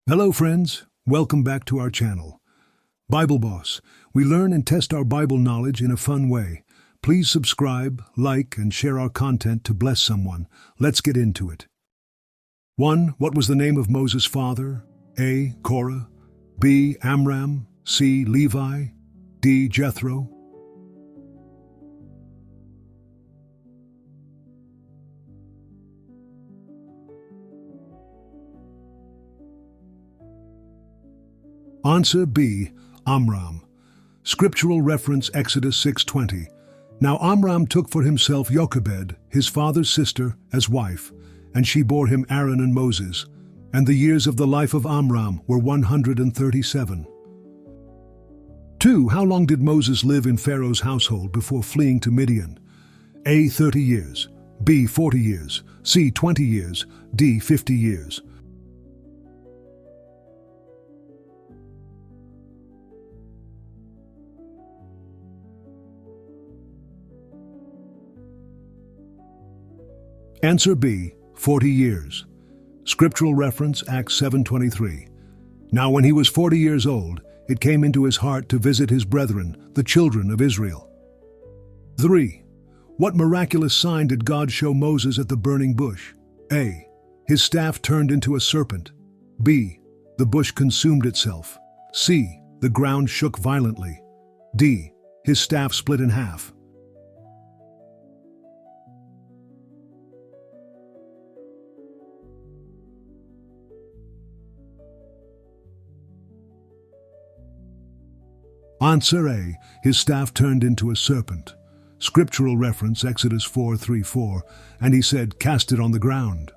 Hello friends, welcome back to our channel. Bible Boss, we learn and test our Bible knowledge in a fun way. Please subscribe, like, and share our content to bless someone. Let's get into it. 1. What was the name of Moses' father? A. Korah. B. Amram. C. Levi. D. Jethro. Answer B. Amram. Scriptural reference Exodus 6:20. Now Amram took for himself Jochebed, his father's sister, as wife, and she bore him Aaron and Moses. And the years of the life of Amram were 137. 2. How long did Moses live in Pharaoh's household before fleeing to Midian? A. 30 years. B. 40 years. C. 20 years. D. 50 years. Answer B. 40 years. Scriptural reference Acts 7:23. Now when he was 40 years old, it came into his heart to visit his brethren, the children of Israel. 3. What miraculous sign did God show Moses at the burning bush? A. His staff turned into a serpent. B. The bush consumed itself. C. The ground shook violently. D. His staff split in half. Answer A. His staff turned into a serpent. Scriptural reference Exodus 4:3-4, and he said, "Cast it on the ground."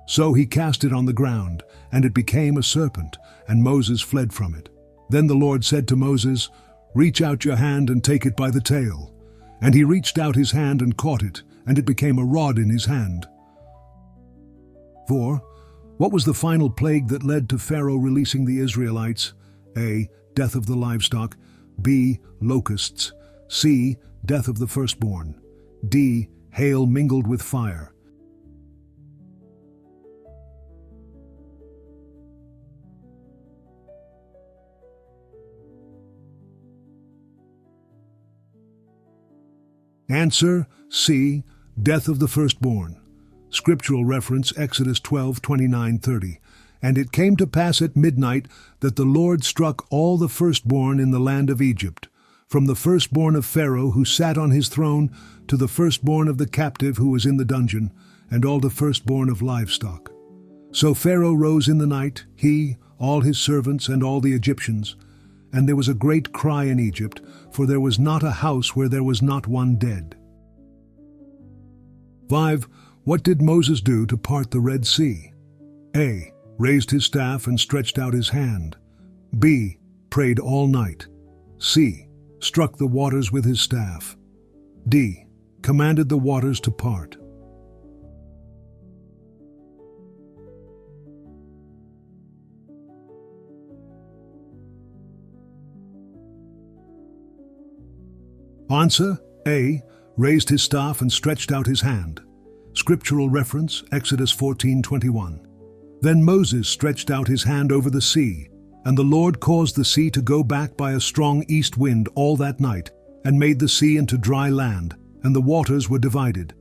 So he cast it on the ground, and it became a serpent, and Moses fled from it. Then the Lord said to Moses, "Reach out your hand and take it by the tail." And he reached out his hand and caught it, and it became a rod in his hand. 4. What was the final plague that led to Pharaoh releasing the Israelites? A. Death of the livestock. B. Locusts. C. Death of the firstborn. D. Hail mingled with fire. Answer C. Death of the firstborn. Scriptural reference Exodus 12:29-30. And it came to pass at midnight that the Lord struck all the firstborn in the land of Egypt, from the firstborn of Pharaoh who sat on his throne to the firstborn of the captive who was in the dungeon, and all the firstborn of livestock. So Pharaoh rose in the night, he, all his servants, and all the Egyptians. And there was a great cry in Egypt, for there was not a house where there was not one dead. 5. What did Moses do to part the Red Sea? A. Raised his staff and stretched out his hand. B. Prayed all night. C. Struck the waters with his staff. D. Commanded the waters to part. Answer A. Raised his staff and stretched out his hand. Scriptural reference Exodus 14:21. Then Moses stretched out his hand over the sea, and the Lord caused the sea to go back by a strong east wind all that night, and made the sea into dry land, and the waters were divided.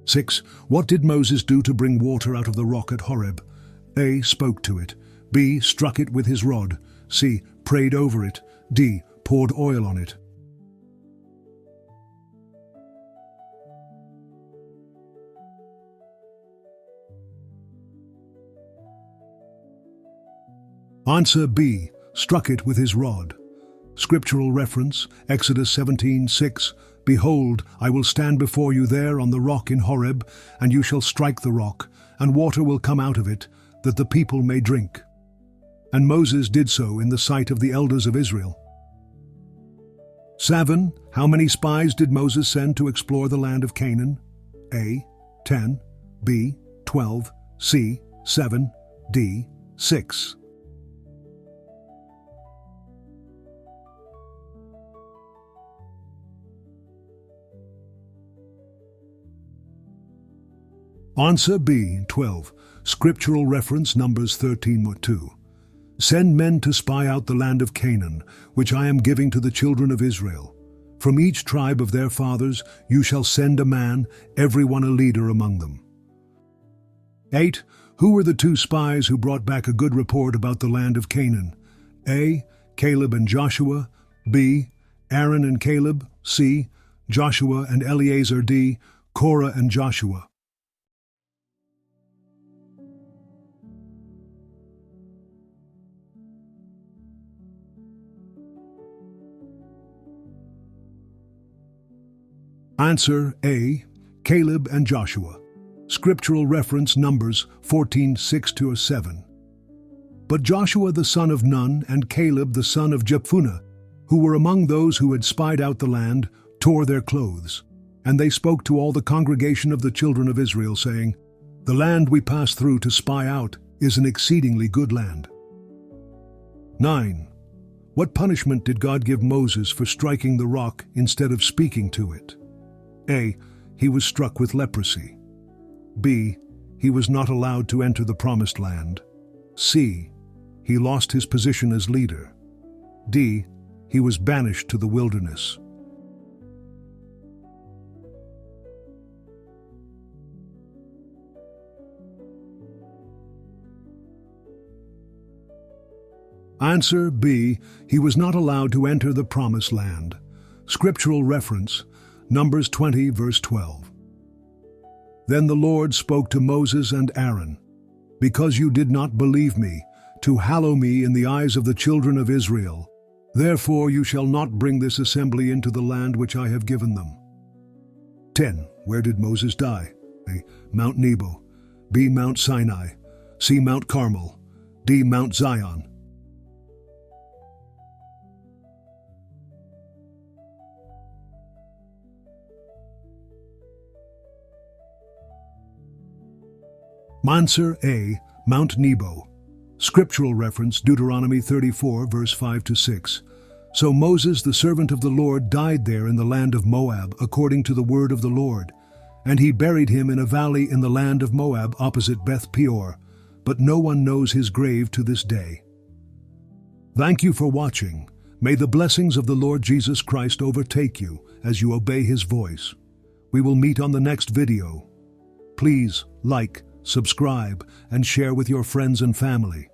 6. What did Moses do to bring water out of the rock at Horeb? A. Spoke to it. B. Struck it with his rod. C. Prayed over it. D. Poured oil on it. Answer B. Struck it with his rod. Scriptural reference Exodus 17:6. Behold, I will stand before you there on the rock in Horeb, and you shall strike the rock, and water will come out of it, that the people may drink. And Moses did so in the sight of the elders of Israel. 7. How many spies did Moses send to explore the land of Canaan? A. 10. B. 12. C. 7. D. 6. Answer B. 12. Scriptural reference Numbers 13:2. Send men to spy out the land of Canaan, which I am giving to the children of Israel. From each tribe of their fathers you shall send a man, every one a leader among them. 8. Who were the two spies who brought back a good report about the land of Canaan? A. Caleb and Joshua. B. Aaron and Caleb. C. Joshua and Eleazar. D. Korah and Joshua. Answer A. Caleb and Joshua. Scriptural reference Numbers 14:6-7. But Joshua the son of Nun and Caleb the son of Jephunneh, who were among those who had spied out the land, tore their clothes. And they spoke to all the congregation of the children of Israel, saying, The land we passed through to spy out is an exceedingly good land. 9. What punishment did God give Moses for striking the rock instead of speaking to it? A. He was struck with leprosy. B. He was not allowed to enter the promised land. C. He lost his position as leader. D. He was banished to the wilderness. Answer B. He was not allowed to enter the promised land. Scriptural reference Numbers 20, verse 12. Then the Lord spoke to Moses and Aaron, Because you did not believe me, to hallow me in the eyes of the children of Israel, therefore you shall not bring this assembly into the land which I have given them. 10. Where did Moses die? A. Mount Nebo. B. Mount Sinai. C. Mount Carmel. D. Mount Zion. Answer A. Mount Nebo. Scriptural reference Deuteronomy 34, verse 5-6. So Moses, the servant of the Lord, died there in the land of Moab, according to the word of the Lord. And he buried him in a valley in the land of Moab opposite Beth Peor, but no one knows his grave to this day. Thank you for watching. May the blessings of the Lord Jesus Christ overtake you as you obey his voice. We will meet on the next video. Please like, subscribe, and share with your friends and family.